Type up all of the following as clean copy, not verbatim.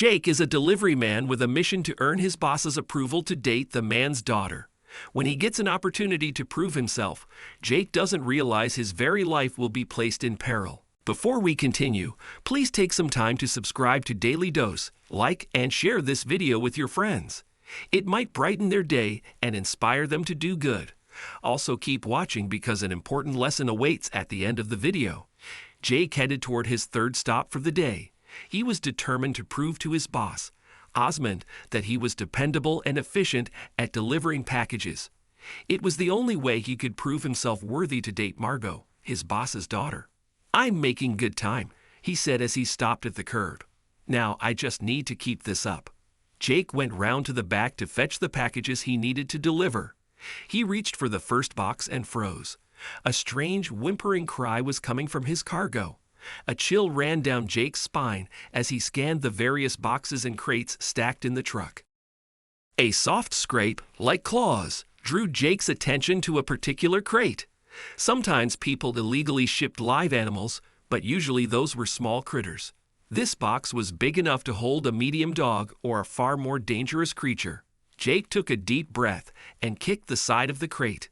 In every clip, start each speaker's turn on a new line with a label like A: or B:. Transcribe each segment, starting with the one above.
A: Jake is a delivery man with a mission to earn his boss's approval to date the man's daughter. When he gets an opportunity to prove himself, Jake doesn't realize his very life will be placed in peril. Before we continue, please take some time to subscribe to Dailydose, like and share this video with your friends. It might brighten their day and inspire them to do good. Also keep watching because an important lesson awaits at the end of the video. Jake headed toward his third stop for the day. He was determined to prove to his boss, Osmond, that he was dependable and efficient at delivering packages. It was the only way he could prove himself worthy to date Margo, his boss's daughter. "I'm making good time," he said as he stopped at the curb. "Now I just need to keep this up." Jake went round to the back to fetch the packages he needed to deliver. He reached for the first box and froze. A strange, whimpering cry was coming from his cargo. A chill ran down Jake's spine as he scanned the various boxes and crates stacked in the truck. A soft scrape, like claws, drew Jake's attention to a particular crate. Sometimes people illegally shipped live animals, but usually those were small critters. This box was big enough to hold a medium dog or a far more dangerous creature. Jake took a deep breath and kicked the side of the crate.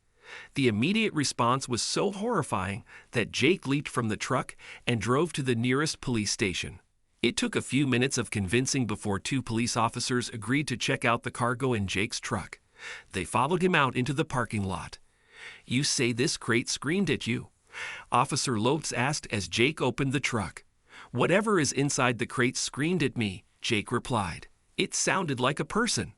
A: The immediate response was so horrifying that Jake leaped from the truck and drove to the nearest police station. It took a few minutes of convincing before 2 police officers agreed to check out the cargo in Jake's truck. They followed him out into the parking lot. "You say this crate screamed at you?" Officer Lopes asked as Jake opened the truck. "Whatever is inside the crate screamed at me," Jake replied. "It sounded like a person."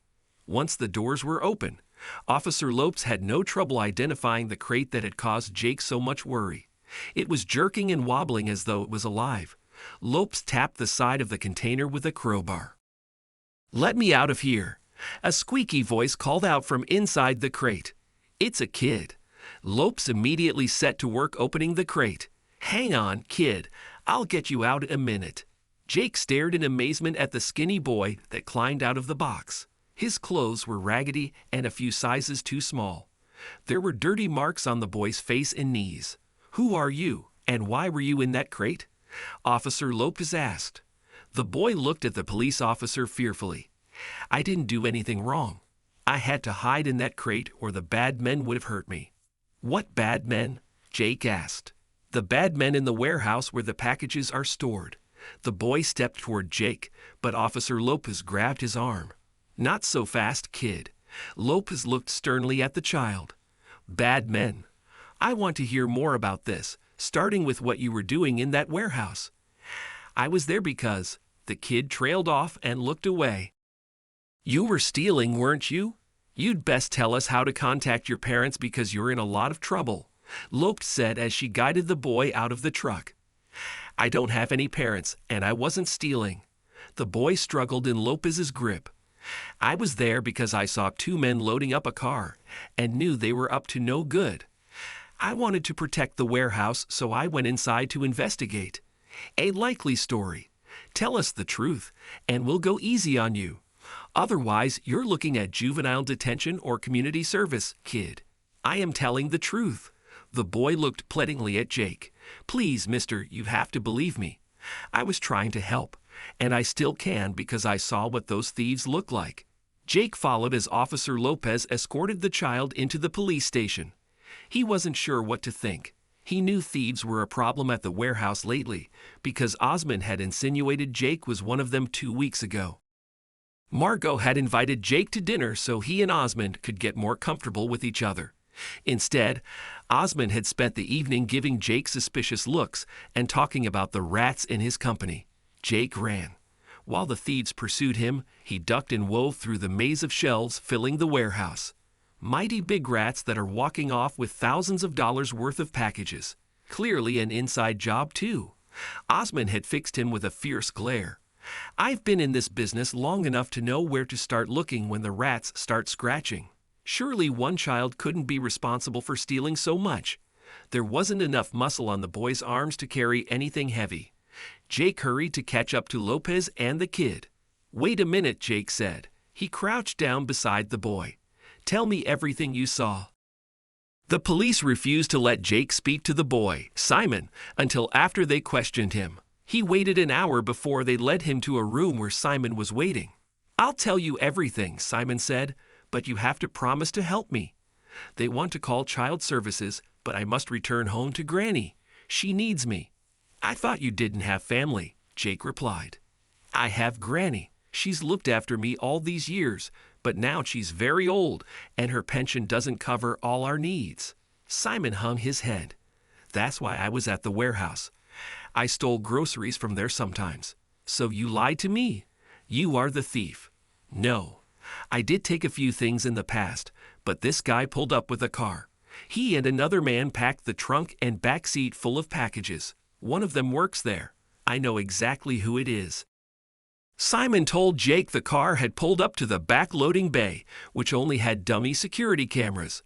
A: Once the doors were open, Officer Lopes had no trouble identifying the crate that had caused Jake so much worry. It was jerking and wobbling as though it was alive. Lopes tapped the side of the container with a crowbar. "Let me out of here," a squeaky voice called out from inside the crate. "It's a kid." Lopes immediately set to work opening the crate. "Hang on, kid. I'll get you out in a minute." Jake stared in amazement at the skinny boy that climbed out of the box. His clothes were raggedy and a few sizes too small. There were dirty marks on the boy's face and knees. "Who are you, and why were you in that crate?" Officer Lopes asked. The boy looked at the police officer fearfully. "I didn't do anything wrong. I had to hide in that crate or the bad men would have hurt me." "What bad men?" Jake asked. "The bad men in the warehouse where the packages are stored." The boy stepped toward Jake, but Officer Lopes grabbed his arm. "Not so fast, kid." Lopes looked sternly at the child. "Bad men. I want to hear more about this, starting with what you were doing in that warehouse." "I was there because..." The kid trailed off and looked away. "You were stealing, weren't you? You'd best tell us how to contact your parents because you're in a lot of trouble," Lopes said as she guided the boy out of the truck. "I don't have any parents, and I wasn't stealing." The boy struggled in Lopes's grip. "I was there because I saw 2 men loading up a car and knew they were up to no good. I wanted to protect the warehouse, so I went inside to investigate." "A likely story. Tell us the truth, and we'll go easy on you. Otherwise, you're looking at juvenile detention or community service, kid." "I am telling the truth." The boy looked pleadingly at Jake. "Please, mister, you have to believe me. I was trying to help, and I still can because I saw what those thieves looked like." Jake followed as Officer Lopes escorted the child into the police station. He wasn't sure what to think. He knew thieves were a problem at the warehouse lately because Osmond had insinuated Jake was one of them 2 weeks ago. Margo had invited Jake to dinner so he and Osmond could get more comfortable with each other. Instead, Osmond had spent the evening giving Jake suspicious looks and talking about the rats in his company. Jake ran. While the thieves pursued him, he ducked and wove through the maze of shelves filling the warehouse. Mighty big rats that are walking off with thousands of dollars worth of packages. Clearly an inside job, too. Osmond had fixed him with a fierce glare. "I've been in this business long enough to know where to start looking when the rats start scratching. Surely one child couldn't be responsible for stealing so much." There wasn't enough muscle on the boy's arms to carry anything heavy. Jake hurried to catch up to Lopes and the kid. "Wait a minute," Jake said. He crouched down beside the boy. "Tell me everything you saw." The police refused to let Jake speak to the boy, Simon, until after they questioned him. He waited an hour before they led him to a room where Simon was waiting. "I'll tell you everything," Simon said, "but you have to promise to help me. They want to call child services, but I must return home to Granny. She needs me." "I thought you didn't have family," Jake replied. "I have Granny. She's looked after me all these years, but now she's very old, and her pension doesn't cover all our needs." Simon hung his head. "That's why I was at the warehouse. I stole groceries from there sometimes." "So you lied to me? You are the thief." "No. I did take a few things in the past, but this guy pulled up with a car. He and another man packed the trunk and back seat full of packages. One of them works there. I know exactly who it is." Simon told Jake the car had pulled up to the back loading bay, which only had dummy security cameras.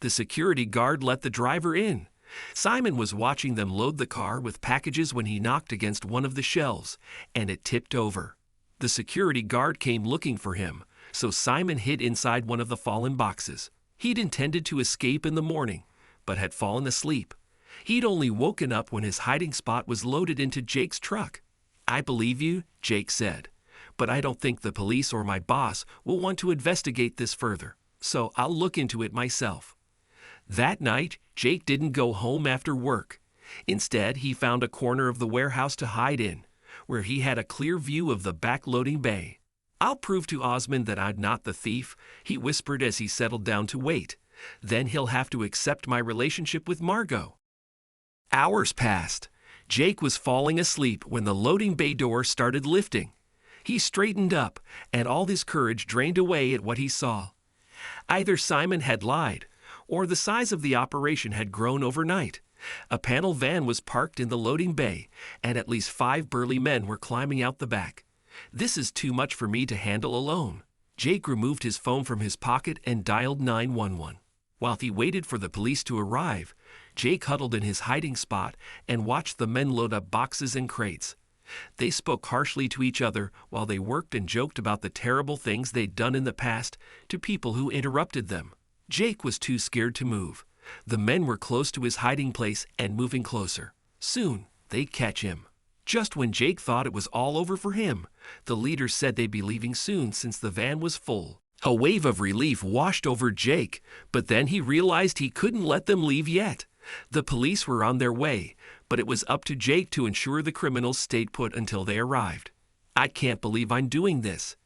A: The security guard let the driver in. Simon was watching them load the car with packages when he knocked against one of the shelves, and it tipped over. The security guard came looking for him, so Simon hid inside one of the fallen boxes. He'd intended to escape in the morning, but had fallen asleep. He'd only woken up when his hiding spot was loaded into Jake's truck. "I believe you," Jake said, "but I don't think the police or my boss will want to investigate this further, so I'll look into it myself." That night, Jake didn't go home after work. Instead, he found a corner of the warehouse to hide in, where he had a clear view of the back loading bay. "I'll prove to Osmond that I'm not the thief," he whispered as he settled down to wait. "Then he'll have to accept my relationship with Margo." Hours passed. Jake was falling asleep when the loading bay door started lifting. He straightened up, and all his courage drained away at what he saw. Either Simon had lied, or the size of the operation had grown overnight. A panel van was parked in the loading bay, and at least 5 burly men were climbing out the back. "This is too much for me to handle alone." Jake removed his phone from his pocket and dialed 911. While he waited for the police to arrive, Jake huddled in his hiding spot and watched the men load up boxes and crates. They spoke harshly to each other while they worked and joked about the terrible things they'd done in the past to people who interrupted them. Jake was too scared to move. The men were close to his hiding place and moving closer. Soon, they'd catch him. Just when Jake thought it was all over for him, the leader said they'd be leaving soon since the van was full. A wave of relief washed over Jake, but then he realized he couldn't let them leave yet. The police were on their way, but it was up to Jake to ensure the criminals stayed put until they arrived. "I can't believe I'm doing this."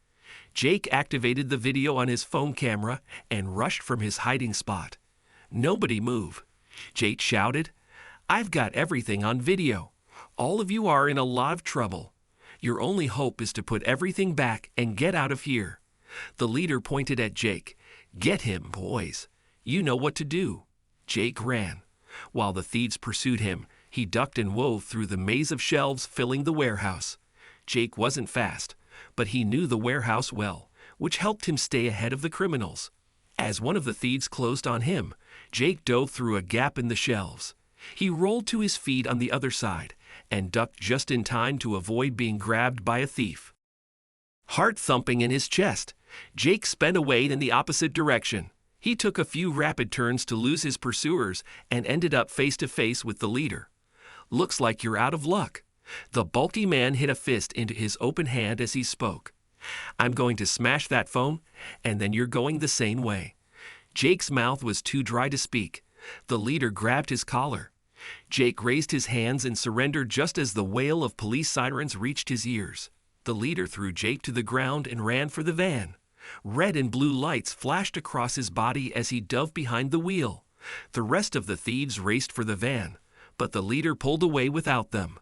A: Jake activated the video on his phone camera and rushed from his hiding spot. "Nobody move," Jake shouted. "I've got everything on video. All of you are in a lot of trouble. Your only hope is to put everything back and get out of here." The leader pointed at Jake. "Get him, boys. You know what to do." Jake ran. While the thieves pursued him, he ducked and wove through the maze of shelves filling the warehouse. Jake wasn't fast, but he knew the warehouse well, which helped him stay ahead of the criminals. As one of the thieves closed on him, Jake dove through a gap in the shelves. He rolled to his feet on the other side and ducked just in time to avoid being grabbed by a thief. Heart thumping in his chest, Jake sped away in the opposite direction. He took a few rapid turns to lose his pursuers and ended up face to face with the leader. "Looks like you're out of luck." The bulky man hit a fist into his open hand as he spoke. "I'm going to smash that phone, and then you're going the same way." Jake's mouth was too dry to speak. The leader grabbed his collar. Jake raised his hands and surrendered just as the wail of police sirens reached his ears. The leader threw Jake to the ground and ran for the van. Red and blue lights flashed across his body as he dove behind the wheel. The rest of the thieves raced for the van, but the leader pulled away without them.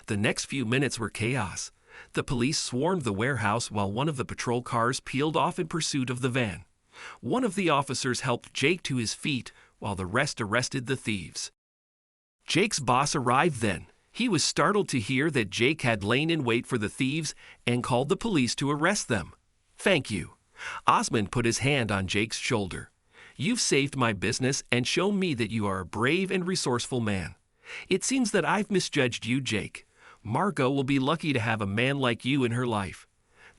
A: The next few minutes were chaos. The police swarmed the warehouse while one of the patrol cars peeled off in pursuit of the van. One of the officers helped Jake to his feet while the rest arrested the thieves. Jake's boss arrived then. He was startled to hear that Jake had lain in wait for the thieves and called the police to arrest them. "Thank you." Osmond put his hand on Jake's shoulder. "You've saved my business and shown me that you are a brave and resourceful man. It seems that I've misjudged you, Jake. Margo will be lucky to have a man like you in her life."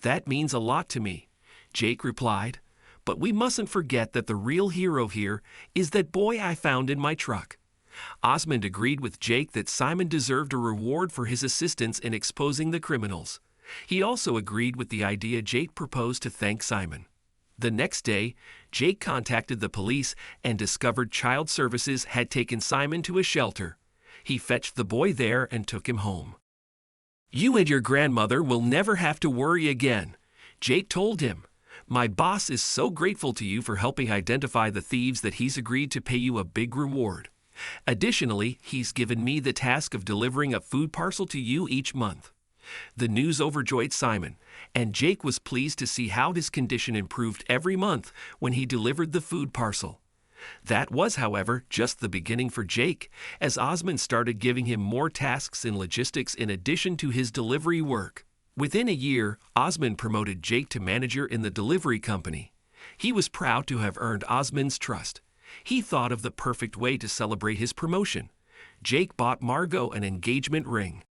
A: "That means a lot to me," Jake replied. "But we mustn't forget that the real hero here is that boy I found in my truck." Osmond agreed with Jake that Simon deserved a reward for his assistance in exposing the criminals. He also agreed with the idea Jake proposed to thank Simon. The next day, Jake contacted the police and discovered child services had taken Simon to a shelter. He fetched the boy there and took him home. "You and your grandmother will never have to worry again," Jake told him. "My boss is so grateful to you for helping identify the thieves that he's agreed to pay you a big reward. Additionally, he's given me the task of delivering a food parcel to you each month." The news overjoyed Simon, and Jake was pleased to see how his condition improved every month when he delivered the food parcel. That was, however, just the beginning for Jake, as Osmond started giving him more tasks in logistics in addition to his delivery work. Within a year, Osmond promoted Jake to manager in the delivery company. He was proud to have earned Osmond's trust. He thought of the perfect way to celebrate his promotion. Jake bought Margo an engagement ring.